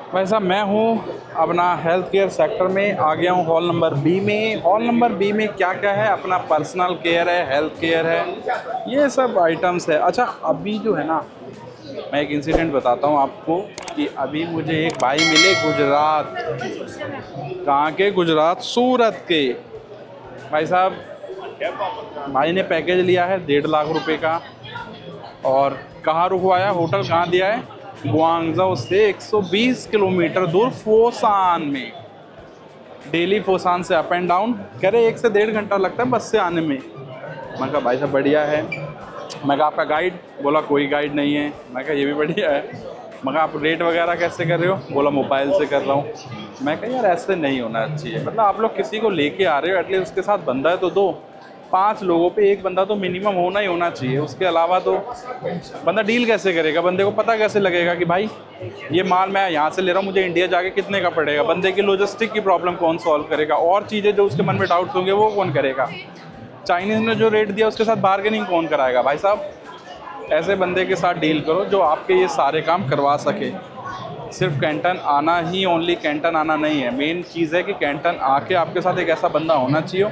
भाई साहब मैं हूँ अपना हेल्थ केयर सेक्टर में आ गया हूँ हॉल नंबर बी में। हॉल नंबर बी में क्या क्या है, अपना पर्सनल केयर है, हेल्थ केयर है, ये सब आइटम्स है। अच्छा अभी जो है ना, मैं एक इंसिडेंट बताता हूँ आपको कि अभी मुझे एक भाई मिले गुजरात, कहाँ के? गुजरात, सूरत के। भाई साहब भाई ने पैकेज लिया है 1.5 लाख रुपए का, और कहाँ रुकवाया, होटल कहाँ दिया है? ग्वांगझो से 120 किलोमीटर दूर फोसान में। डेली फोसान से अप एंड डाउन, कह रहे 1 से 1.5 घंटा लगता है बस से आने में। मैं कहा भाई साहब बढ़िया है। मैं कहा आपका गाइड? बोला कोई गाइड नहीं है। मैं कहा ये भी बढ़िया है। मैं कहा आप रेट वगैरह कैसे कर रहे हो? बोला मोबाइल से कर रहा हूँ। मैं कहा यार ऐसे नहीं होना चाहिए, मतलब आप लोग किसी को लेके आ रहे हो एटलीस्ट उसके साथ बंदा है तो दो। 5 लोगों पे एक बंदा तो मिनिमम होना ही होना चाहिए, उसके अलावा तो बंदा डील कैसे करेगा? बंदे को पता कैसे लगेगा कि भाई ये माल मैं यहाँ से ले रहा हूँ, मुझे इंडिया जाके कितने का पड़ेगा? बंदे की लॉजिस्टिक की प्रॉब्लम कौन सॉल्व करेगा? और चीज़ें जो उसके मन में डाउट्स होंगे वो कौन करेगा? चाइनीज़ ने जो रेट दिया उसके साथ बार्गेनिंग कौन कराएगा? भाई साहब ऐसे बंदे के साथ डील करो जो आपके ये सारे काम करवा सके। सिर्फ कैंटन आना ही, ओनली कैंटन आना नहीं है, मेन चीज़ है कि कैंटन आके आपके साथ एक ऐसा बंदा होना चाहिए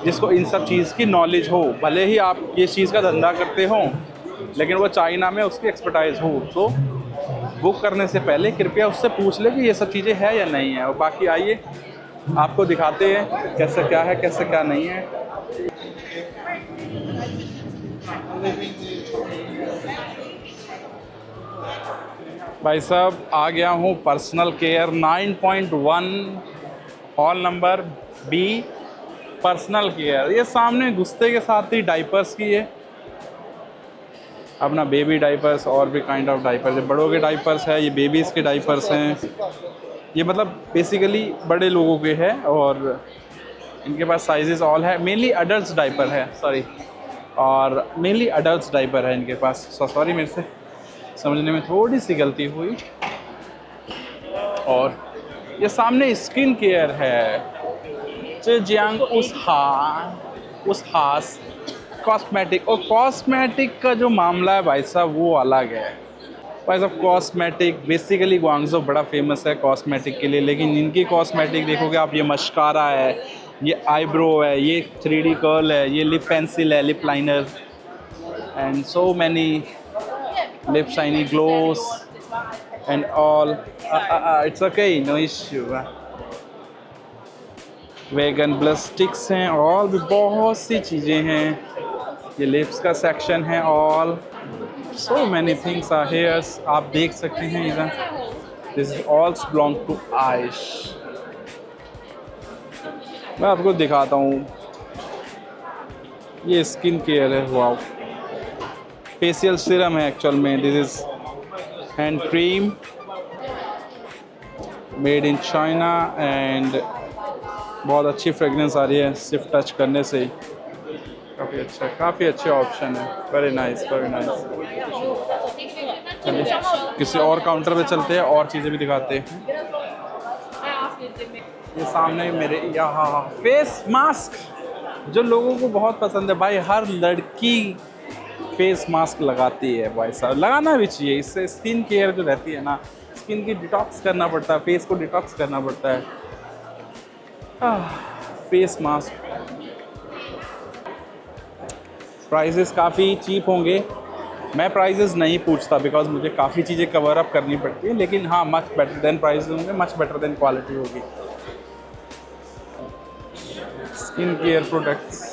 जिसको इन सब चीज़ की नॉलेज हो। भले ही आप ये चीज़ का धंधा करते हो लेकिन वो चाइना में उसकी एक्सपर्टाइज हो, तो बुक करने से पहले कृपया उससे पूछ ले कि ये सब चीज़ें है या नहीं है। और बाकी आइए आपको दिखाते हैं कैसे क्या है, कैसे क्या नहीं है। भाई साहब आ गया हूँ personal care 9.1 hall number B personal care. ये सामने घुसते के साथ ही डाइपर्स की है, अपना बेबी डाइपर्स और भी काइंड ऑफ डाइपर्स है। बड़ों के डाइपर्स है, ये बेबीज़ के डाइपर्स हैं। ये मतलब बेसिकली बड़े लोगों के हैं और इनके पास साइजेस ऑल है। मेनली अडल्ट डाइपर है, सॉरी, और मेनली अडल्ट डाइपर है इनके पास। सॉरी मेरे से समझने में थोड़ी सी गलती हुई। और ये सामने स्किन केयर है, जियांग उस हास कॉस्मेटिक। और कॉस्मेटिक का जो मामला है भाई साहब वो अलग है। भाई साहब कॉस्मेटिक बेसिकली ग्वांगझो बड़ा फेमस है कॉस्मेटिक के लिए, लेकिन इनकी कॉस्मेटिक देखोगे आप, ये मस्कारा है, ये आईब्रो है, ये 3D कर्ल है, ये लिप पेंसिल है, lip liner, and so many lip shiny gloss and all. It's okay, no issue. Vegan blush sticks हैं, और भी बहुत सी चीज़ें हैं। ये लिप्स का सेक्शन है, all so many things are here. आप देख सकते हैं इधर, this is all belong to आइश। मैं आपको दिखाता हूँ, ये स्किन केयर है, वाओ, फेशियल सीरम है एक्चुअल में। This is hand cream made in China and बहुत अच्छी फ्रेगनेंस आ रही है सिर्फ टच करने से ही। काफ़ी अच्छा, काफ़ी अच्छे ऑप्शन है। Very nice, very nice. चलिए किसी और काउंटर पे चलते हैं और चीज़ें भी दिखाते हैं। ये सामने मेरे यहाँ फेस मास्क जो लोगों को बहुत पसंद है भाई, हर लड़की फेस मास्क लगाती है भाई साहब, लगाना भी चाहिए। इससे स्किन केयर जो रहती है ना, स्किन की डिटॉक्स करना पड़ता है, फेस को डिटॉक्स करना पड़ता है। फेस मास्क प्राइसेस काफ़ी चीप होंगे। मैं प्राइसेस नहीं पूछता बिकॉज मुझे काफ़ी चीज़ें कवर अप करनी पड़ती है, लेकिन हाँ मच बेटर देन प्राइसेस होंगे, मच बेटर देन क्वालिटी होगी। स्किन केयर प्रोडक्ट्स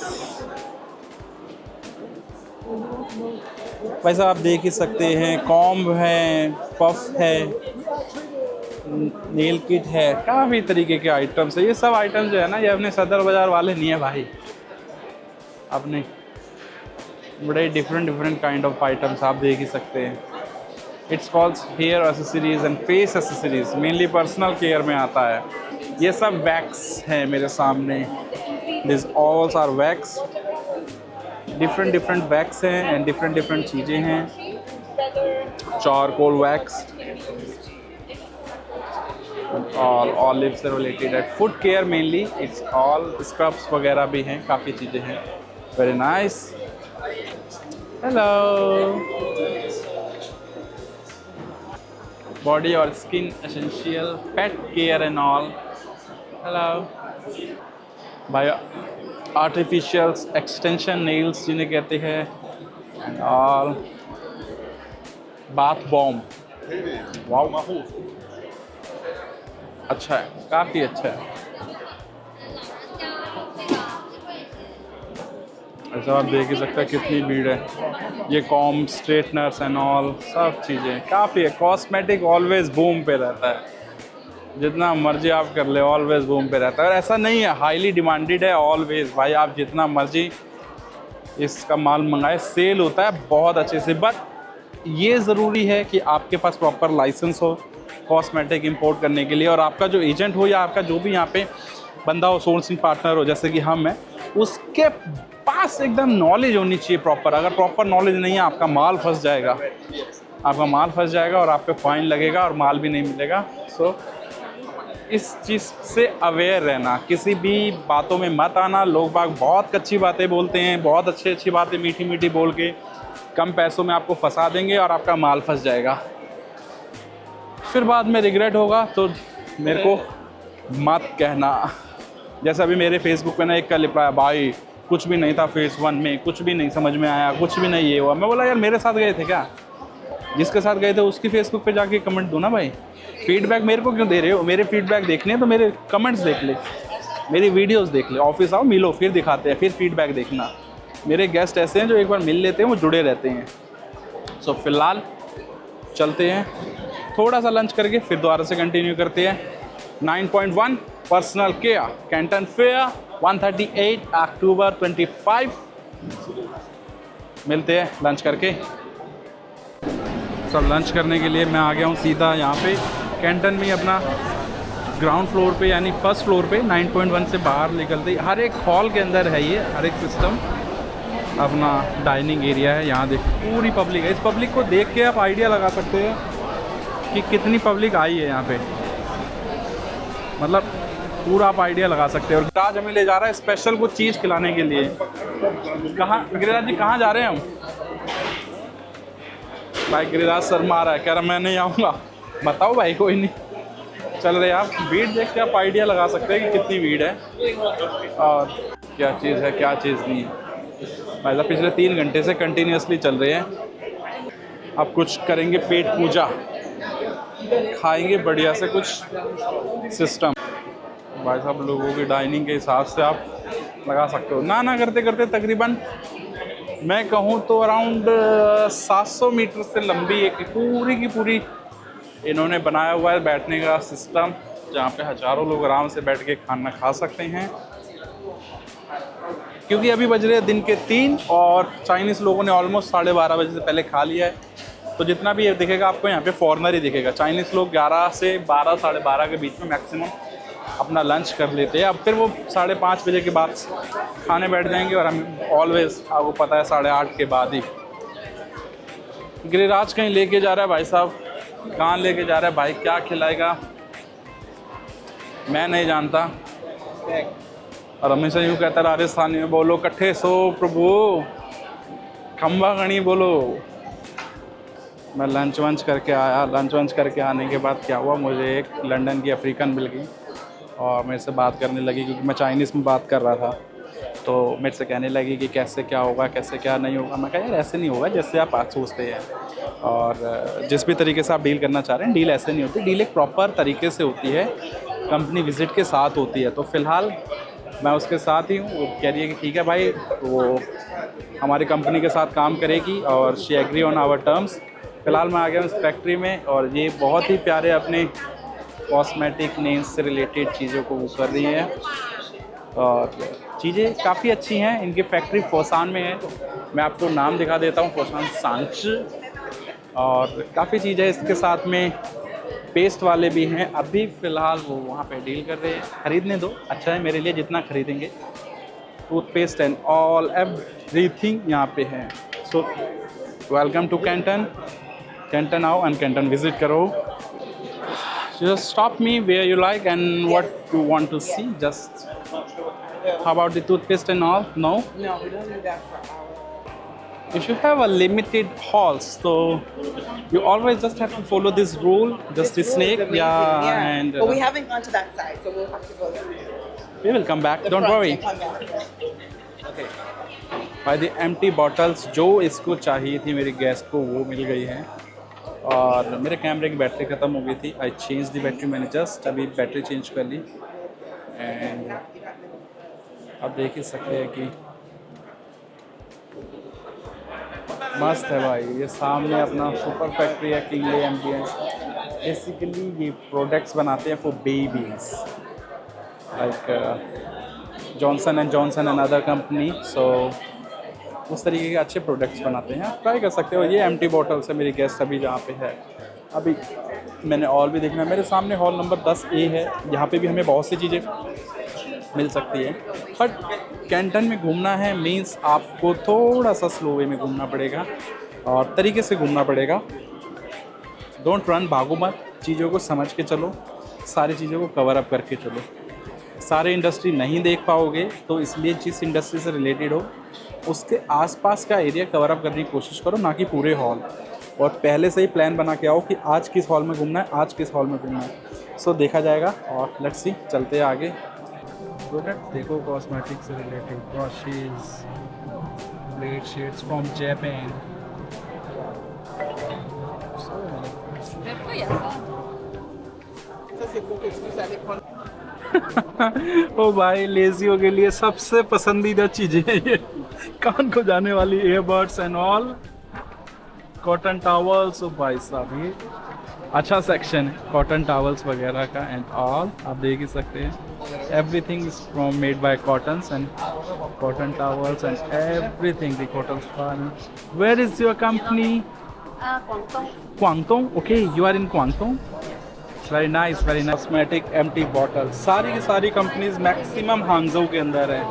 वैसे आप देख ही सकते हैं, कॉम्ब है, पफ है, नेल किट है, काफ़ी तरीके के आइटम्स है। ये सब आइटम्स जो है ना, ये अपने सदर बाज़ार वाले नहीं है भाई, अपने बड़े डिफरेंट काइंड ऑफ आइटम्स आप देख ही सकते हैं। It's calls hair accessories and face accessories, mainly personal care में आता है। ये सब वैक्स है मेरे सामने, this alls are wax, different wax हैं एंड डिफरेंट चीज़ें हैं। चारकोल वैक्स, ऑल लिप्स से रिलेटेड है। Foot care mainly, it's all scrubs वगैरह भी हैं, काफ़ी चीज़ें हैं। Very nice, hello. बॉडी और skin essential, pet care and all. Hello भाई, आर्टिफिशियल एक्सटेंशन नेल्स जिन्हें कहते हैं and all, bath bomb. Wow, अच्छा है, काफ़ी अच्छा है। ऐसा आप देख ही सकते हैं कितनी भीड़ है। ये कॉम, स्ट्रेटनर्स एंड ऑल सब चीज़ें काफ़ी है। कॉस्मेटिक ऑलवेज बूम पे रहता है, जितना मर्जी आप कर ले ऑलवेज बूम पे रहता है। और ऐसा नहीं है, हाईली डिमांडेड है ऑलवेज भाई, आप जितना मर्जी इसका माल मंगाए, सेल होता है बहुत अच्छे से। बट ये ज़रूरी है कि आपके पास प्रॉपर लाइसेंस हो कॉस्मेटिक इंपोर्ट करने के लिए, और आपका जो एजेंट हो या आपका जो भी यहाँ पे बंदा हो, सोर्सिंग पार्टनर हो जैसे कि हम हैं, उसके पास एकदम नॉलेज होनी चाहिए प्रॉपर। अगर प्रॉपर नॉलेज नहीं है, आपका माल फंस जाएगा, आपका माल फंस जाएगा और आप पे फाइन लगेगा और माल भी नहीं मिलेगा। सो इस चीज़ से अवेयर रहना, किसी भी बातों में मत आना। लोग बाग बहुत अच्छी बातें बोलते हैं, बहुत अच्छी बातें मीठी मीठी बोल के कम पैसों में आपको फंसा देंगे और आपका माल फंस जाएगा, फिर बाद में रिग्रेट होगा। तो मेरे को मत कहना। जैसे अभी मेरे फेसबुक पे ना एक का रिप्लाई, भाई कुछ भी नहीं था फेज़ 1 में, कुछ भी नहीं समझ में आया, कुछ भी नहीं ये हुआ। मैं बोला यार मेरे साथ गए थे क्या? जिसके साथ गए थे उसकी फेसबुक पे जाके कमेंट दो ना भाई। फीडबैक मेरे को क्यों दे रहे हो? मेरे फीडबैक देखने हैं तो मेरे कमेंट्स देख ले, मेरी वीडियोस देख ले। ऑफिस आओ, मिलो, फिर दिखाते हैं, फिर फीडबैक देखना। मेरे गेस्ट ऐसे हैं जो एक बार मिल लेते हैं वो जुड़े रहते हैं। सो फिलहाल चलते हैं, थोड़ा सा लंच करके फिर दोबारा से कंटिन्यू करते हैं। 9.1 पर्सनल केयर, कैंटन फेयर, 138 अक्टूबर 25। मिलते हैं लंच करके। सब लंच करने के लिए मैं आ गया हूँ सीधा यहाँ पे कैंटन में, अपना ग्राउंड फ्लोर पे, यानी फर्स्ट फ्लोर पे 9.1 से बाहर निकलते ही हर एक हॉल के अंदर है ये, हर एक सिस्टम अपना डाइनिंग एरिया है। यहाँ देख पूरी पब्लिक है। इस पब्लिक को देख के आप आइडिया लगा सकते हैं कि कितनी पब्लिक आई है यहाँ पे, मतलब पूरा आप आइडिया लगा सकते हैं। और आज हमें ले जा रहा है स्पेशल कुछ चीज़ खिलाने के लिए। कहाँ गिरिराज जी, कहाँ जा रहे हैं हम? भाई गिरिराज शर्मा आ रहा है, कह रहा मैं नहीं आऊँगा। बताओ भाई, कोई नहीं, चल रहे आप। भीड़ देख के आप आइडिया लगा सकते हैं कि कितनी भीड़ है और क्या चीज़ है क्या चीज़ नहीं है। भाई साहब पिछले 3 घंटे से कंटिन्यूसली चल रहे हैं। अब कुछ करेंगे पेट पूजा, खाएंगे बढ़िया से कुछ सिस्टम। भाई साहब लोगों की डाइनिंग के हिसाब से आप लगा सकते हो। ना करते करते तकरीबन मैं कहूँ तो अराउंड 700 मीटर से लंबी एक पूरी की पूरी इन्होंने बनाया हुआ है बैठने का सिस्टम, जहाँ पे हज़ारों लोग आराम से बैठ के खाना खा सकते हैं। क्योंकि अभी बज रहे हैं दिन के 3 और चाइनीज़ लोगों ने ऑलमोस्ट 12:30 बजे से पहले खा लिया है। तो जितना भी ये दिखेगा आपको यहाँ पे फॉरेनर ही दिखेगा। चाइनीज़ लोग 11 से 12, 12:30 के बीच में मैक्सिमम अपना लंच कर लेते हैं। अब फिर वो 5:30 बजे के बाद खाने बैठ जाएंगे और हम ऑलवेज, आपको पता है, 8:30 के बाद ही। गिरिराज कहीं लेके जा रहा है भाई साहब, कहाँ लेके जा रहा है भाई, क्या खिलाएगा मैं नहीं जानता। और हमेशा यूँ कहता है राजस्थानी में, बोलो कट्ठे सो प्रभु, खम्बा गणी बोलो। मैं लंच वंच करके आया। लंच वंच करके आने के बाद क्या हुआ, मुझे एक लंदन की अफ्रीकन मिल गई और मेरे से बात करने लगी, क्योंकि मैं चाइनीज़ में बात कर रहा था। तो मेरे से कहने लगी कि कैसे क्या होगा, कैसे क्या नहीं होगा। मैं कहा यार ऐसे नहीं होगा जैसे आप आज सोचते हैं, और जिस भी तरीके से आप डील करना चाह रहे हैं, डील ऐसे नहीं होती। डील एक प्रॉपर तरीके से होती है, कंपनी विज़िट के साथ होती है। तो फ़िलहाल मैं उसके साथ ही हूँ। वो कह रही है कि ठीक है भाई, वो हमारी कंपनी के साथ काम करेगी और she agree on our terms. फ़िलहाल मैं आ गया हूँ इस फैक्ट्री में, और ये बहुत ही प्यारे अपने कॉस्मेटिक नेल्स से रिलेटेड चीज़ों को वो कर रही है, और चीज़ें काफ़ी अच्छी हैं। इनकी फैक्ट्री फोसान में है, मैं आपको नाम दिखा देता हूँ, फोसान सांच। और काफ़ी चीज़ें इसके साथ में पेस्ट वाले भी हैं। अभी फ़िलहाल वो वहाँ पे डील कर रहे हैं। ख़रीदने दो, अच्छा है मेरे लिए जितना ख़रीदेंगे। टूथपेस्ट एंड ऑल एवरीथिंग यहाँ पे है। So welcome to Canton. Canton आओ एंड कैंटन विज़िट करो। Just stop me where you like and what you want to see. Just how about the toothpaste and all? No? No, we don't do that for our. if you have a limited halls, so you always just have to follow this rule, just the This rule is snake, amazing, yeah, and But we haven't gone to that side, so we'll have to go there. we will come back. The Don't front worry. and come back. Okay. By the empty bottles जो इसको चाहिए थी मेरी guest को वो मिल गई है। और मेरे कैमरे की बैटरी ख़त्म हो गई थी। आई चेंज दी बैटरी, मैंने जस्ट अभी बैटरी चेंज कर ली। एंड आप देख ही सकते हैं कि मस्त है भाई। ये सामने अपना सुपर फैक्ट्री है किंगले एम्बियंस। बेसिकली ये प्रोडक्ट्स बनाते हैं for babies like Johnson and Johnson and other company. So उस तरीके के अच्छे प्रोडक्ट्स बनाते हैं, आप ट्राई कर सकते हो। ये एम्प्टी बॉटल्स है। मेरी गेस्ट अभी जहाँ पे है, अभी मैंने और भी देखना है। मेरे सामने हॉल नंबर 10A है। यहाँ पे भी हमें बहुत सी चीज़ें मिल सकती है। बट कैंटन में घूमना है मीन्स आपको थोड़ा सा स्लो वे में घूमना पड़ेगा और तरीके से घूमना पड़ेगा। डोंट रन, भागो मत, चीज़ों को समझ के चलो, सारी चीज़ों को कवर अप करके चलो। सारे इंडस्ट्री नहीं देख पाओगे, तो इसलिए जिस इंडस्ट्री से रिलेटेड हो उसके आसपास का एरिया कवर अप करने की कोशिश करो, ना कि पूरे हॉल। और पहले से ही प्लान बना के आओ कि आज किस हॉल में घूमना है, आज किस हॉल में घूमना है। सो देखा जाएगा। और लेट्स सी, चलते हैं आगे। प्रोडक्ट देखो कॉस्मेटिक से related, brushes, blade shades from Japan. ओ भाई, लेजियों के लिए सबसे पसंदीदा चीज़ें हैं ये। कान को जाने वाली earbuds and all, cotton towels. ओ भाई साहब, ये अच्छा सेक्शन है कॉटन टॉवल्स वगैरह का एंड ऑल। आप देख ही सकते हैं, everything is from made by cottons and cotton towels and everything the cotton fun. Where is your company? Guangdong. Okay, you are in Guangdong. Very nice, very nice. Cosmetic empty bottle, सारी की सारी companies maximum हांगजो के अंदर है।